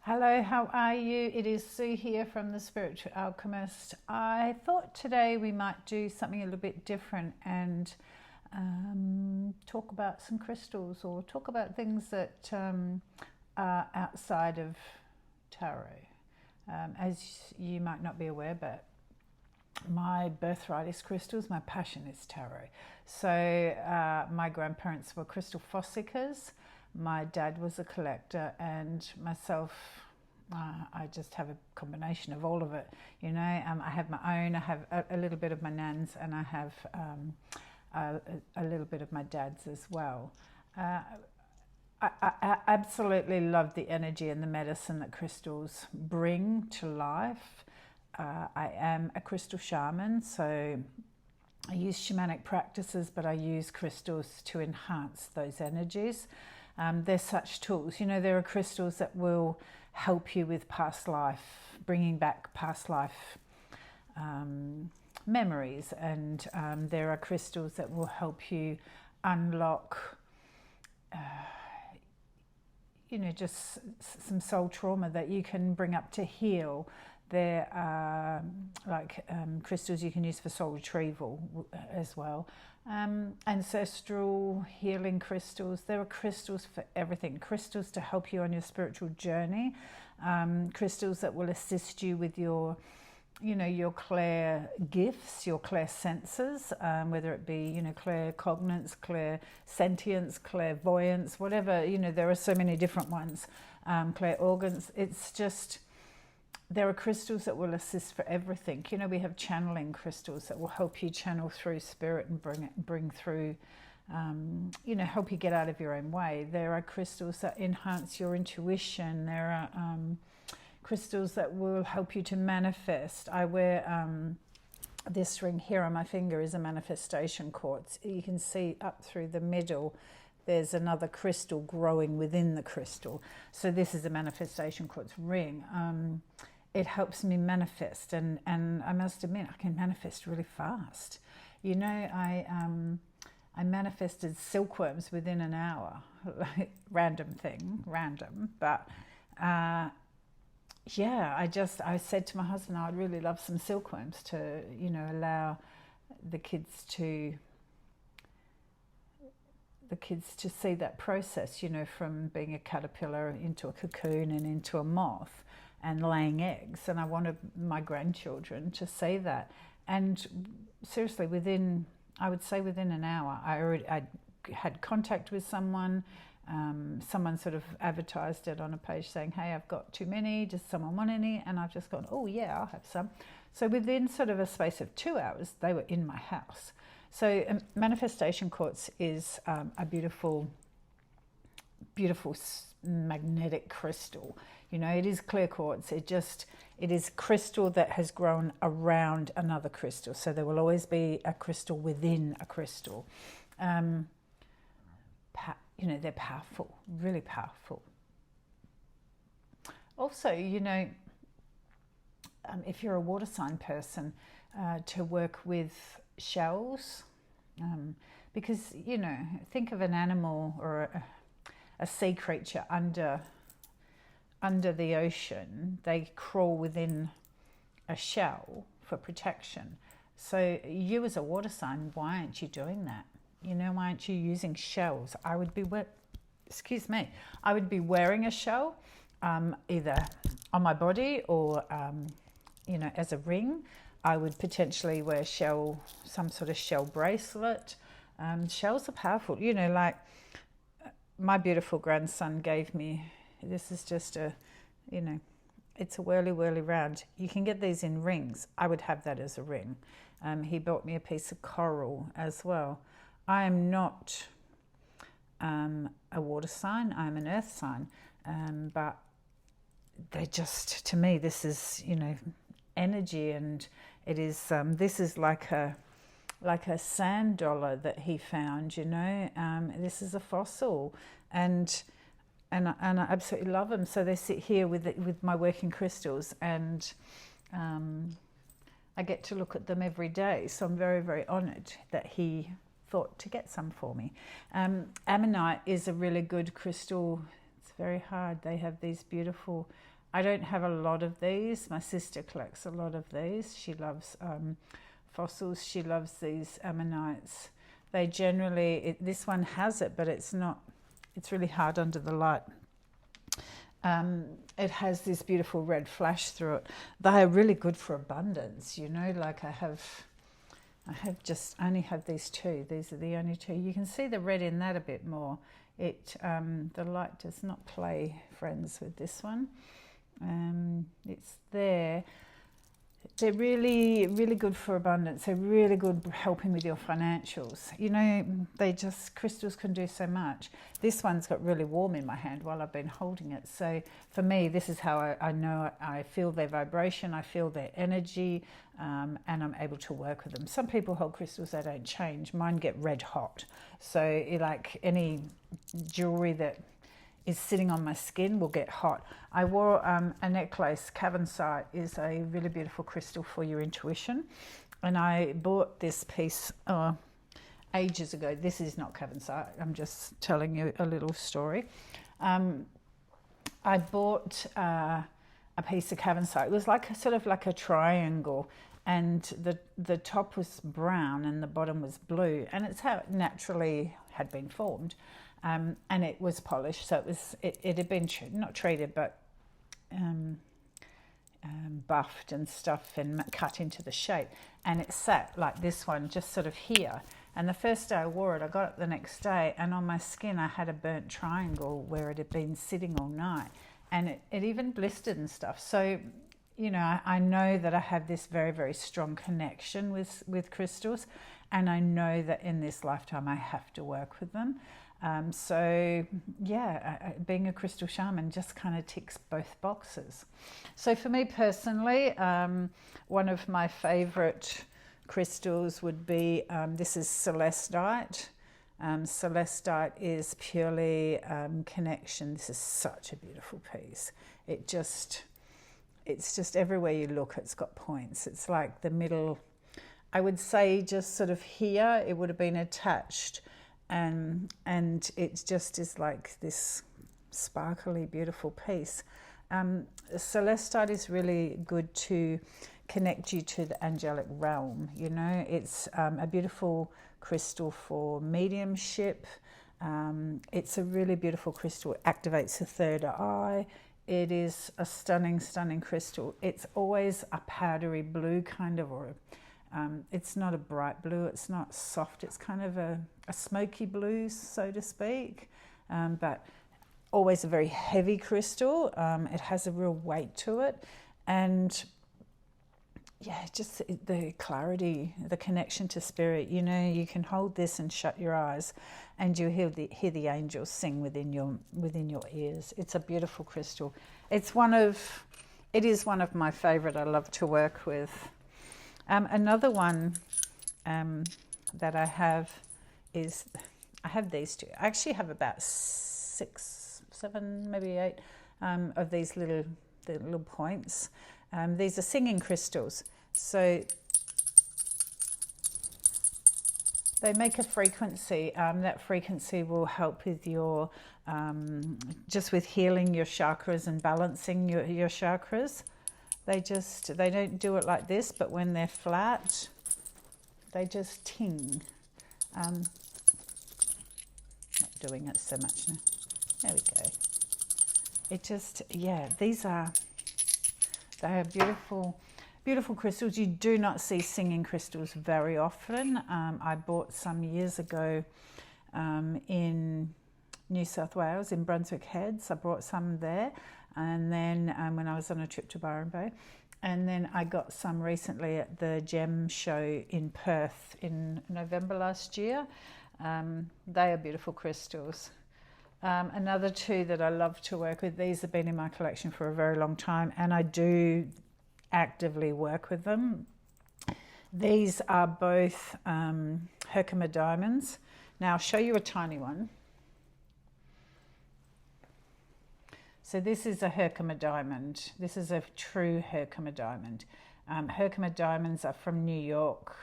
Hello, how are you? It is Sue here from The Spiritual Alchemist. I thought today we might do something a little bit different and talk about some crystals or talk about things that are outside of tarot. As you might not be aware, but my birthright is crystals, my passion is tarot. So my grandparents were crystal fossickers. My dad was a collector, and myself, I just have a combination of all of it. You know, I have my own, I have a little bit of my nan's, and I have a little bit of my dad's as well. I absolutely love the energy and the medicine that crystals bring to life. I am a crystal shaman, so I use shamanic practices, but I use crystals to enhance those energies. They're such tools. You know, there are crystals that will help you with past life, bringing back past life memories, and there are crystals that will help you unlock you know, just some soul trauma that you can bring up to heal. There are crystals you can use for soul retrieval as well. Ancestral healing crystals. There are crystals for everything. Crystals to help you on your spiritual journey. Crystals that will assist you with your, you know, your clair gifts, your clair senses, whether it be, you know, claircognance, clairsentience, clairvoyance, whatever. You know, there are so many different ones. Clairorgance. It's just, there are crystals that will assist for everything. You know, we have channeling crystals that will help you channel through spirit and bring through, you know, help you get out of your own way. There are crystals that enhance your intuition. There are crystals that will help you to manifest. I wear this ring here on my finger is a manifestation quartz. You can see up through the middle there's another crystal growing within the crystal. So this is a manifestation quartz ring. It helps me manifest, and I must admit I can manifest really fast. You know, I manifested silkworms within an hour. Random, but yeah, I said to my husband, I'd really love some silkworms to, you know, allow the kids to see that process, you know, from being a caterpillar into a cocoon and into a moth and laying eggs. And I wanted my grandchildren to see that. And seriously, I would say within an hour, I had contact with someone. Someone sort of advertised it on a page saying, hey, I've got too many, does someone want any? And I've just gone, oh yeah, I'll have some. So within sort of a space of 2 hours, they were in my house. So manifestation quartz is a beautiful magnetic crystal. You know, it is clear quartz. It is crystal that has grown around another crystal. So there will always be a crystal within a crystal. You know, they're powerful, really powerful. Also, you know, if you're a water sign person, to work with shells, because, you know, think of an animal or a sea creature under the ocean. They crawl within a shell for protection. So you as a water sign, why aren't you doing that? You know, why aren't you using shells? I would be wearing a shell, either on my body or, you know, as a ring. I would potentially wear some sort of shell bracelet. Shells are powerful. You know, like my beautiful grandson gave me, this is just you know, it's a whirly round. You can get these in rings. I would have that as a ring. He bought me a piece of coral as well. I am not a water sign. I'm an earth sign. But they just, to me, this is, you know, energy, and it is this is like a sand dollar that he found, you know. This is a fossil, and I absolutely love them. So they sit here with my working crystals, and I get to look at them every day. So I'm very honoured that he thought to get some for me. Ammonite is a really good crystal. It's very hard. They have these beautiful I don't have a lot of these. My sister collects a lot of these. She loves fossils. She loves these ammonites. They generally, this one has it, but it's not, it's really hard under the light. It has this beautiful red flash through it. They are really good for abundance, you know, like I only have these two. These are the only two. You can see the red in that a bit more. The light does not play, friends, with this one. It's there. They're really, really good for abundance. They're really good helping with your financials. You know, crystals can do so much. This one's got really warm in my hand while I've been holding it. So for me, this is how I know I feel their vibration, I feel their energy, and I'm able to work with them. Some people hold crystals, they don't change. Mine get red hot. So like any jewelry that is sitting on my skin will get hot. I wore a necklace. Cavensite is a really beautiful crystal for your intuition. And I bought this piece ages ago. This is not Cavensite. I'm just telling you a little story. I bought a piece of Cavensite. It was like sort of like a triangle, and the top was brown and the bottom was blue, and it's how it naturally had been formed. And it was polished, so it had been not treated, but buffed and stuff and cut into the shape. And it sat like this one, just sort of here. And the first day I wore it, I got it the next day, and on my skin I had a burnt triangle where it had been sitting all night, and it even blistered and stuff. So, you know, I know that I have this very, very strong connection with crystals, and I know that in this lifetime I have to work with them. So yeah, being a crystal shaman just kind of ticks both boxes. So for me personally, one of my favorite crystals would be, this is celestite. Celestite is purely connection. This is such a beautiful piece. It's just everywhere you look, it's got points. It's like the middle, I would say just sort of here, it would have been attached. And it just is like this sparkly, beautiful piece. Celestite is really good to connect you to the angelic realm. You know, it's a beautiful crystal for mediumship. It's a really beautiful crystal. It activates the third eye. It is a stunning, stunning crystal. It's always a powdery blue kind of, or it's not a bright blue, it's not soft, it's kind of a smoky blue, so to speak, but always a very heavy crystal. It has a real weight to it, and yeah, just the clarity, the connection to spirit. You know, you can hold this and shut your eyes and you hear the angels sing within your ears. It's a beautiful crystal. It is one of my favorite. I love to work with. Another one that I have is, I have these two. I actually have about 6, 7, maybe 8 of these little points. These are singing crystals. So they make a frequency. That frequency will help with your, just with healing your chakras and balancing your chakras. They don't do it like this, but when they're flat, they just ting. Not doing it so much now. There we go. It just, yeah, they are beautiful, beautiful crystals. You do not see singing crystals very often. I bought some years ago in New South Wales, in Brunswick Heads. I brought some there. And then when I was on a trip to Byron Bay, and then I got some recently at the Gem Show in Perth in November last year. They are beautiful crystals. Another two that I love to work with, these have been in my collection for a very long time, and I do actively work with them. These are both Herkimer diamonds. Now I'll show you a tiny one. So this is a Herkimer diamond. This is a true Herkimer diamond. Herkimer diamonds are from New York.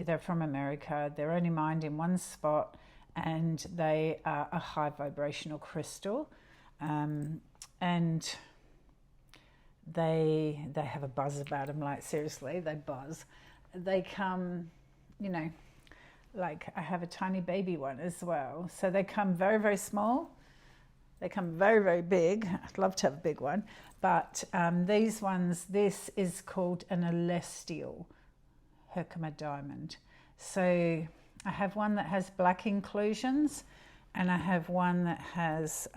They're from America. They're only mined in one spot, and they are a high vibrational crystal. And they have a buzz about them, like seriously, they buzz. They come, you know, like I have a tiny baby one as well. So they come very, very small. They come very, very big. I'd love to have a big one. But these ones, this is called an celestial Herkimer diamond. So I have one that has black inclusions, and I have one that has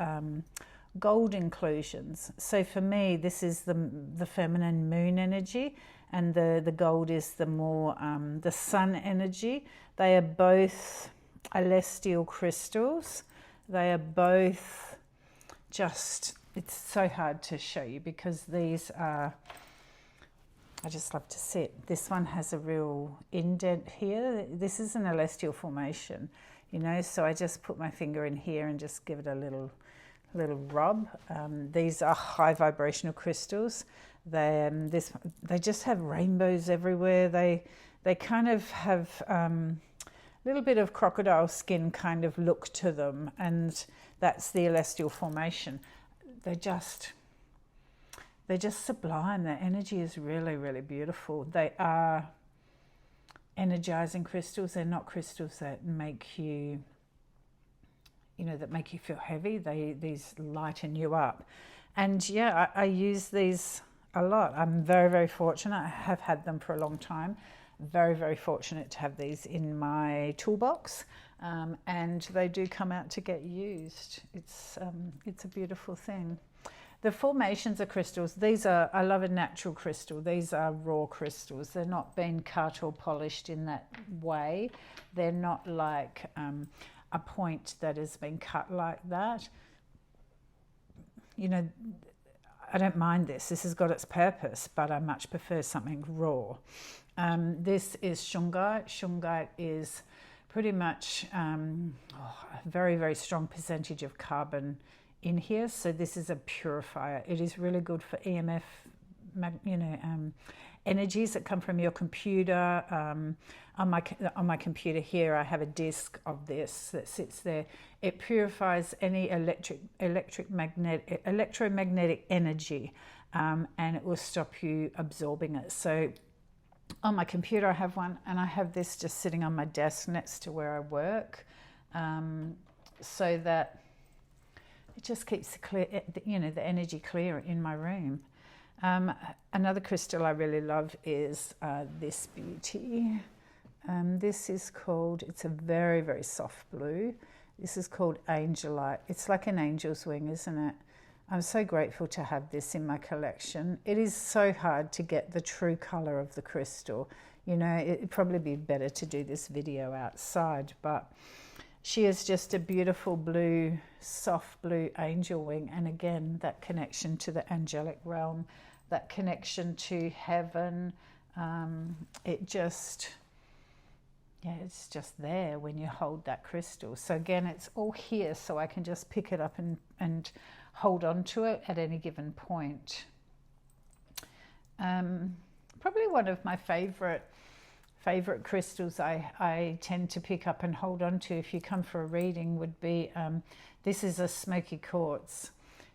gold inclusions. So for me, this is the feminine moon energy, and the gold is the more the sun energy. They are both celestial crystals. They are both just, it's so hard to show you because these are, I just love to sit. This one has a real indent here. This is an celestial formation, you know, so I just put my finger in here and just give it a little rub. These are high vibrational crystals. They just have rainbows everywhere. They kind of have a little bit of crocodile skin kind of look to them, and that's the celestial formation. They're just sublime. Their energy is really, really beautiful. They are energizing crystals. They're not crystals that make you, you know, that make you feel heavy. These lighten you up. And yeah, I use these a lot. I'm very, very fortunate. I have had them for a long time. Very, very fortunate to have these in my toolbox, and they do come out to get used. It's a beautiful thing. The formations of crystals, these are, I love a natural crystal. These are raw crystals. They're not been cut or polished in that way. They're not like a point that has been cut like that. You know, I don't mind this. This has got its purpose, but I much prefer something raw. This is shungite. Shungite is pretty much a very, very strong percentage of carbon in here. So this is a purifier. It is really good for EMF, you know, energies that come from your computer. On my computer here, I have a disc of this that sits there. It purifies any electromagnetic energy, and it will stop you absorbing it. So on my computer, I have one, and I have this just sitting on my desk next to where I work, so that it just keeps the clear, you know, the energy clear in my room. Another crystal I really love is this beauty. This is called, it's a very, very soft blue. This is called angelite. It's like an angel's wing, isn't it? I'm so grateful to have this in my collection. It is so hard to get the true color of the crystal. You know, it'd probably be better to do this video outside, but she is just a beautiful blue, soft blue angel wing. And again, that connection to the angelic realm, that connection to heaven, it just, yeah, it's just there when you hold that crystal. So again, it's all here, so I can just pick it up and hold on to it at any given point. Probably one of my favorite crystals I tend to pick up and hold on to if you come for a reading would be, this is a smoky quartz.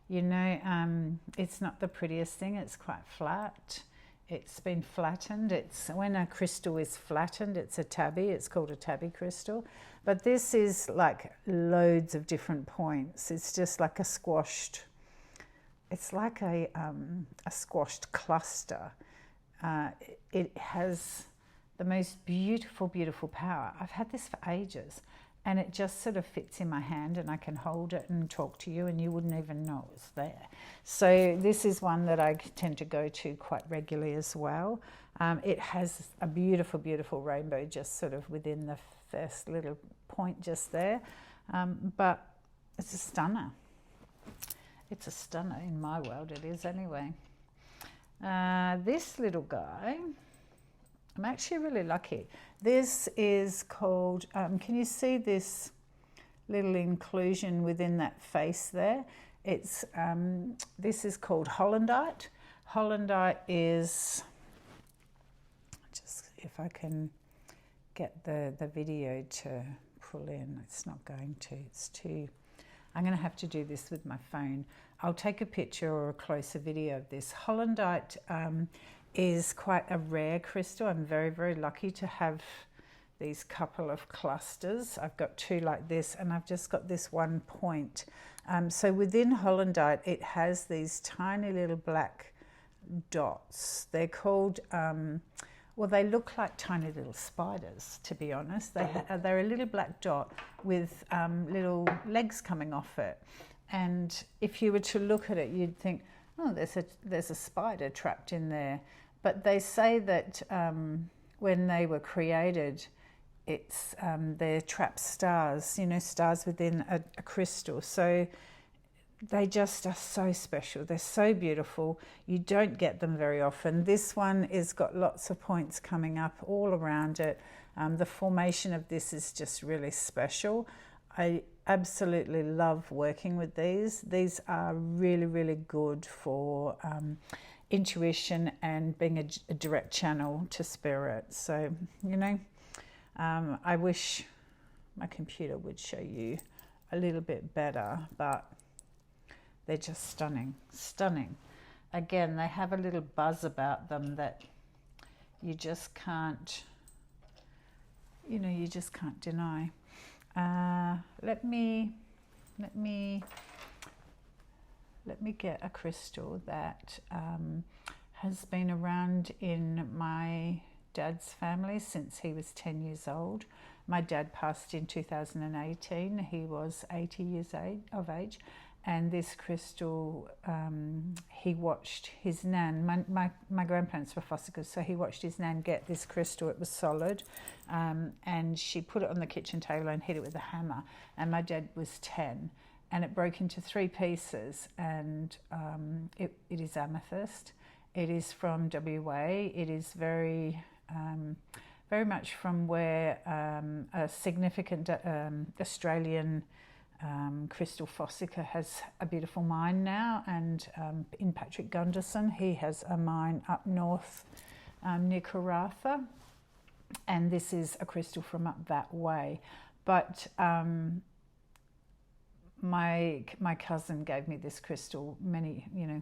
You know, it's not the prettiest thing. It's quite flat. It's been flattened. It's when a crystal is flattened, it's a tabby. It's called a tabby crystal. But this is like loads of different points. It's just like a squashed, it's like a squashed cluster. It has the most beautiful, beautiful power. I've had this for ages, and it just sort of fits in my hand, and I can hold it and talk to you, and you wouldn't even know it was there. So this is one that I tend to go to quite regularly as well. It has a beautiful, beautiful rainbow just sort of within the first little point just there. But it's a stunner. It's a stunner in my world, it is anyway. This little guy, I'm actually really lucky. This is called, can you see this little inclusion within that face there? It's this is called hollandite. Hollandite is, just if I can get the video to pull in, it's not going to, it's too, I'm going to have to do this with my phone. I'll take a picture or a closer video of this. Hollandite is quite a rare crystal. I'm very, very lucky to have these couple of clusters. I've got two like this, and I've just got this one point. So within Hollandite, it has these tiny little black dots. They're called, well, they look like tiny little spiders, to be honest. They're a little black dot with little legs coming off it. And if you were to look at it, you'd think, oh, there's a spider trapped in there. But they say that when they were created, they're trapped stars, you know, stars within a crystal. So they just are so special. They're so beautiful. You don't get them very often. This one has got lots of points coming up all around it. The formation of this is just really special. I absolutely love working with these. These are really, really good for intuition and being a direct channel to spirit. So, you know, I wish my computer would show you a little bit better, but they're just stunning, stunning. Again, they have a little buzz about them that you just can't, you know, you just can't deny. Let me get a crystal that has been around in my dad's family since he was 10 years old. My dad passed in 2018. He was 80 years of age. And this crystal, he watched his nan, my grandparents were fossickers, so he watched his nan get this crystal. It was solid, and she put it on the kitchen table and hit it with a hammer. And my dad was 10, and it broke into 3 pieces, and it is amethyst. It is from WA. It is very much from where a significant Australian crystal fossicker has a beautiful mine now, and in Patrick Gunderson, he has a mine up north near Karratha, and this is a crystal from up that way. But my cousin gave me this crystal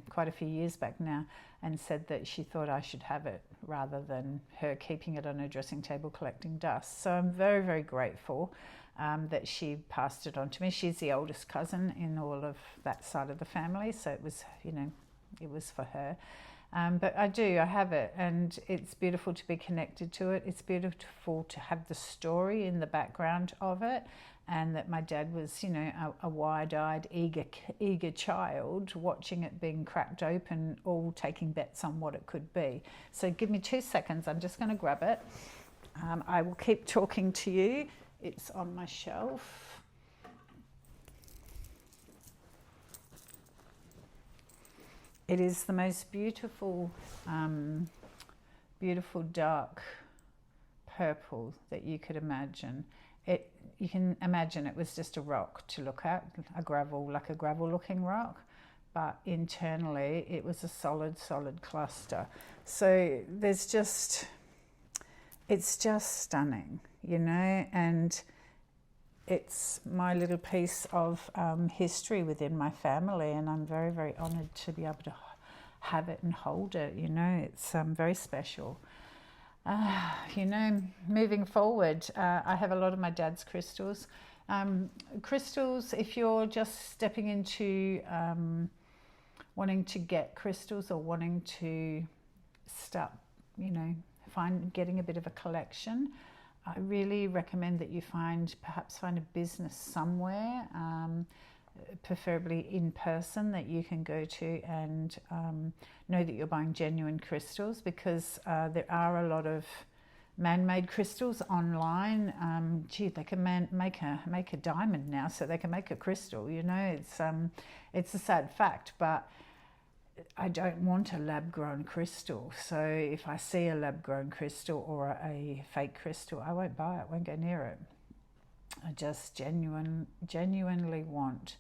quite a few years back now, and said that she thought I should have it rather than her keeping it on her dressing table collecting dust. So I'm very, very grateful that she passed it on to me. She's the oldest cousin in all of that side of the family, so it was, it was for her. But I have it, and it's beautiful to be connected to it. It's beautiful to have the story in the background of it, and that my dad was, a wide-eyed, eager child watching it being cracked open, all taking bets on what it could be. So give me 2 seconds. I'm just going to grab it. I will keep talking to you. It's on my shelf. It is the most beautiful, beautiful dark purple that you could imagine. You can imagine it was just a rock to look at, like a gravel-looking rock, but internally it was a solid cluster. So it's just stunning, and it's my little piece of history within my family, and I'm very, very honoured to be able to have it and hold it. It's very special. Moving forward, I have a lot of my dad's crystals. Crystals, if you're just stepping into wanting to get crystals or wanting to start, getting a bit of a collection, I really recommend that you perhaps find a business somewhere, preferably in person, that you can go to and know that you're buying genuine crystals, because there are a lot of man-made crystals online. They can make a diamond now, so they can make a crystal. It's a sad fact, but I don't want a lab-grown crystal. So if I see a lab-grown crystal or a fake crystal, I won't buy it, won't go near it. I just genuinely want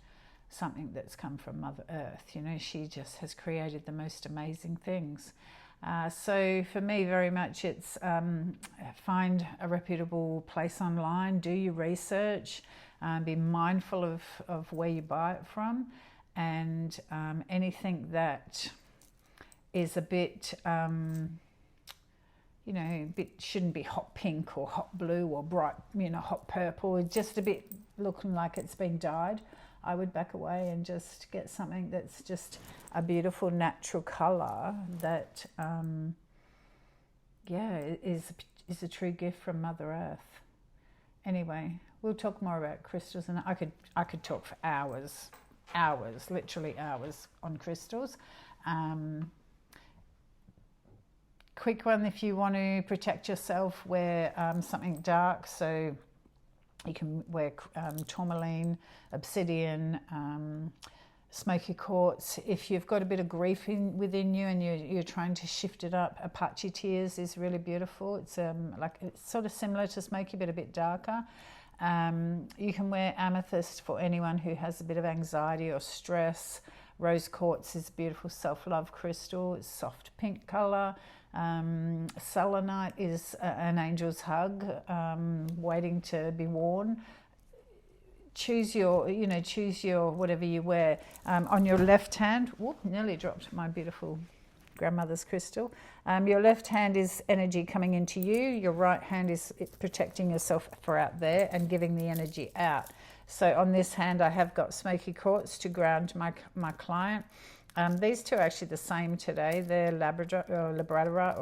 something that's come from Mother Earth. She just has created the most amazing things. So for me, very much it's find a reputable place online, do your research, be mindful of where you buy it from, and anything that is a bit, shouldn't be hot pink or hot blue or bright, hot purple, just a bit looking like it's been dyed, I would back away and just get something that's just a beautiful natural colour that, is a true gift from Mother Earth. Anyway, we'll talk more about crystals, and I could talk for hours, literally hours on crystals. Quick one, if you want to protect yourself, wear something dark. So you can wear tourmaline, obsidian, smoky quartz. If you've got a bit of grief within you and you're trying to shift it up, Apache tears is really beautiful. It's it's sort of similar to smoky, but a bit darker. You can wear amethyst for anyone who has a bit of anxiety or stress. Rose quartz is a beautiful self-love crystal. It's soft pink colour. Selenite is an angel's hug, waiting to be worn. Choose your whatever you wear. On your left hand, nearly dropped my beautiful grandmother's crystal. Your left hand is energy coming into you. Your right hand is protecting yourself for out there and giving the energy out. So on this hand, I have got smoky quartz to ground my client. These two are actually the same today. They're labradorite,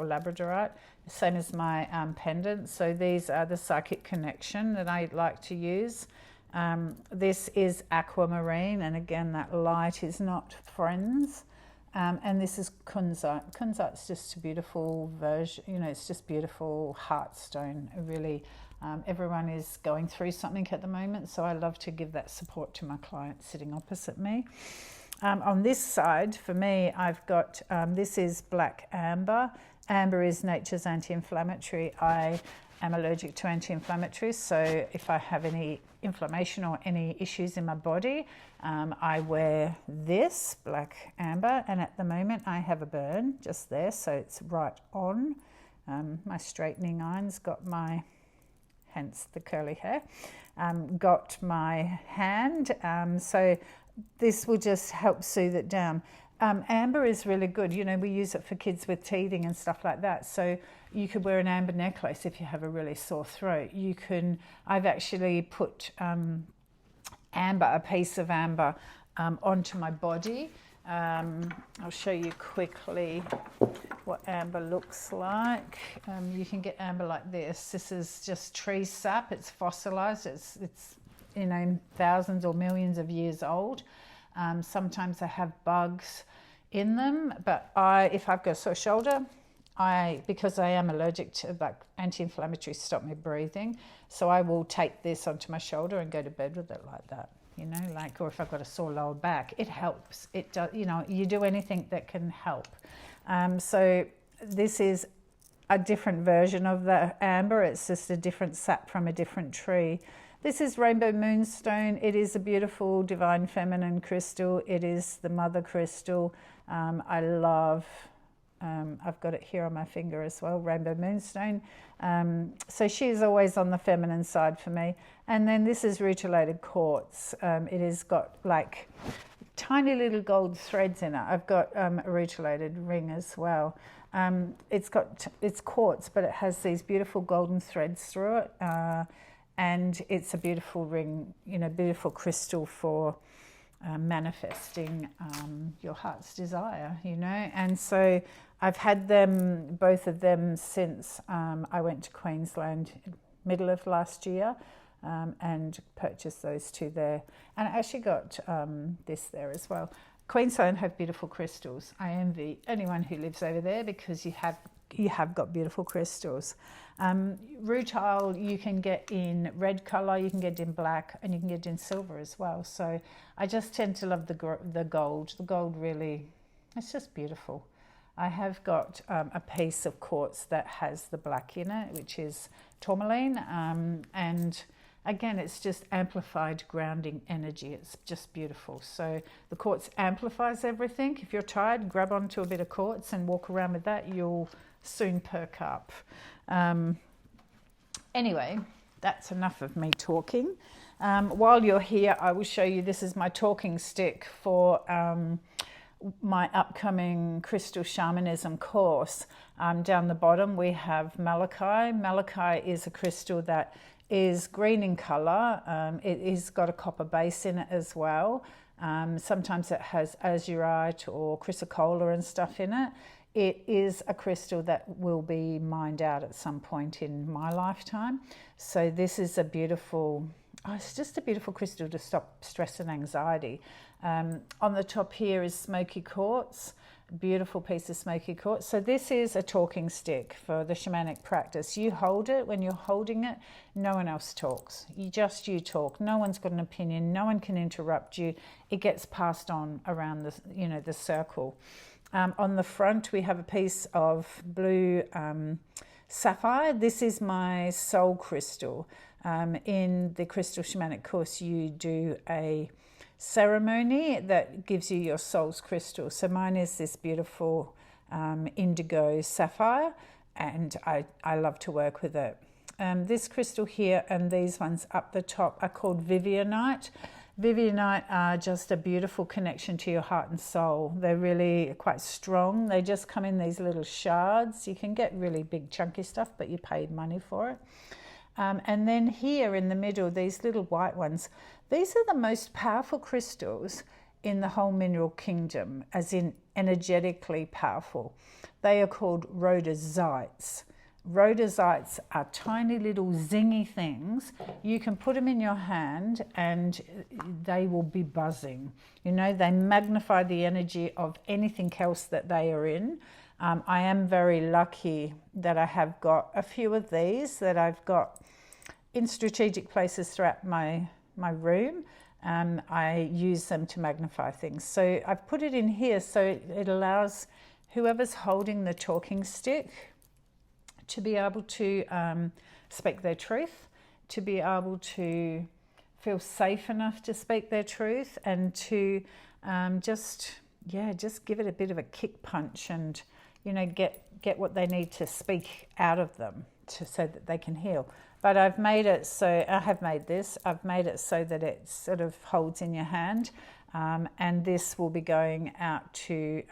same as my pendant. So these are the psychic connection that I like to use. This is aquamarine, and again, that light is not friends. And this is kunzite. Kunzite's just a beautiful version, it's just beautiful heartstone. Really, everyone is going through something at the moment, so I love to give that support to my client sitting opposite me. On this side, for me, I've got, this is black amber. Amber is nature's anti-inflammatory. I am allergic to anti-inflammatories, so if I have any inflammation or any issues in my body, I wear this black amber, and at the moment I have a burn just there, so it's right on. My straightening iron's got my, hence the curly hair, got my hand, so this will just help soothe it down. Amber is really good. We use it for kids with teething and stuff like that. So you could wear an amber necklace if you have a really sore throat. I've actually put a piece of amber onto my body. I'll show you quickly what amber looks like. You can get amber like this. This is just tree sap. It's fossilized. It's thousands or millions of years old. Sometimes they have bugs in them, but if I've got a sore shoulder, because I am allergic to anti-inflammatories stop me breathing, so I will take this onto my shoulder and go to bed with it like that, or if I've got a sore lower back, it helps. It does, you do anything that can help. So this is a different version of the amber. It's just a different sap from a different tree. This is rainbow moonstone. It is a beautiful divine feminine crystal. It is the mother crystal. I love, I've got it here on my finger as well, rainbow moonstone. So she's always on the feminine side for me. And then this is rutilated quartz. It has got like tiny little gold threads in it. I've got a rutilated ring as well. It's quartz, but it has these beautiful golden threads through it. And it's a beautiful ring, beautiful crystal for manifesting your heart's desire, And so I've had both of them since I went to Queensland middle of last year and purchased those two there. And I actually got this there as well. Queensland have beautiful crystals. I envy anyone who lives over there because you have got beautiful crystals. Rutile you can get in red colour, you can get in black, and you can get in silver as well. So I just tend to love the gold. The gold really, it's just beautiful. I have got a piece of quartz that has the black in it, which is tourmaline, and again, it's just amplified grounding energy. It's just beautiful. So the quartz amplifies everything. If you're tired, grab onto a bit of quartz and walk around with that. You'll soon perk up. Anyway, that's enough of me talking. While you're here, I will show you, this is my talking stick for my upcoming crystal shamanism course. Down the bottom we have malachite. Malachite is a crystal that is green in color. It is got a copper base in it as well. Sometimes it has azurite or chrysocolla and stuff in it. It is a crystal that will be mined out at some point in my lifetime. So this is a beautiful, it's just a beautiful crystal to stop stress and anxiety. On the top here is smoky quartz, beautiful piece of smoky quartz. So this is a talking stick for the shamanic practice. You hold it. When you're holding it, no one else talks. You talk. No one's got an opinion. No one can interrupt you. It gets passed on around the circle. On the front, we have a piece of blue sapphire. This is my soul crystal. In the Crystal Shamanic course, you do a ceremony that gives you your soul's crystal. So mine is this beautiful indigo sapphire, and I love to work with it. This crystal here and these ones up the top are called Vivianite. Vivianite are just a beautiful connection to your heart and soul. They're really quite strong. They just come in these little shards. You can get really big chunky stuff, but you paid money for it. And then here in the middle, these little white ones, these are the most powerful crystals in the whole mineral kingdom, as in energetically powerful. They are called rhodosites. Rhodosites are tiny little zingy things. You can put them in your hand and they will be buzzing. You know, they magnify the energy of anything else that they are in. I am very lucky that I have got a few of these that I've got in strategic places throughout my room. I use them to magnify things. So I've put it in here so it allows whoever's holding the talking stick to be able to speak their truth, to be able to feel safe enough to speak their truth, and to just give it a bit of a kick punch and, you know, get what they need to speak out of them so that they can heal. But I've made it so, I've made it so that it sort of holds in your hand. And this will be going out to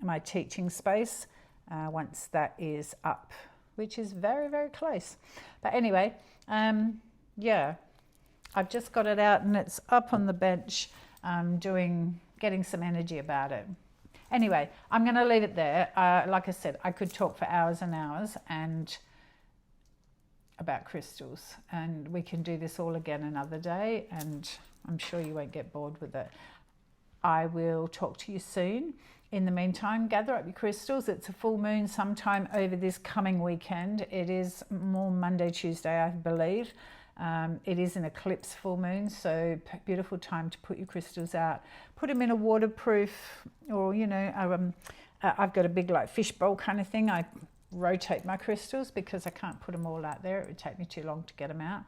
my teaching space once that is up, which is very, very close. But anyway, I've just got it out and it's up on the bench, getting some energy about it. Anyway, I'm going to leave it there. Like I said, I could talk for hours and hours and about crystals, and we can do this all again another day, and I'm sure you won't get bored with it. I will talk to you soon. In the meantime, gather up your crystals. It's a full moon sometime over this coming weekend. It is more Monday, Tuesday, I believe. It is an eclipse full moon, so beautiful time to put your crystals out. Put them in a waterproof, or, you know, I've got a big like fishbowl kind of thing. I rotate my crystals because I can't put them all out there. It would take me too long to get them out.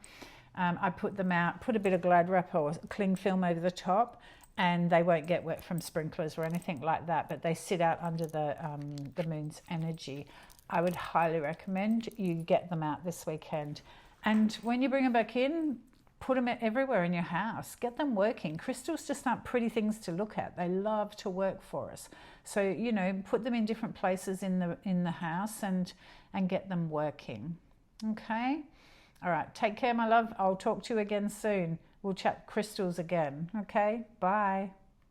I put them out, put a bit of Glad wrap or cling film over the top, and they won't get wet from sprinklers or anything like that, but they sit out under the moon's energy. I would highly recommend you get them out this weekend. And when you bring them back in, put them everywhere in your house. Get them working. Crystals just aren't pretty things to look at. They love to work for us. So, you know, put them in different places in the house and get them working. Okay? All right. Take care, my love. I'll talk to you again soon. We'll chat crystals again. Okay? Bye.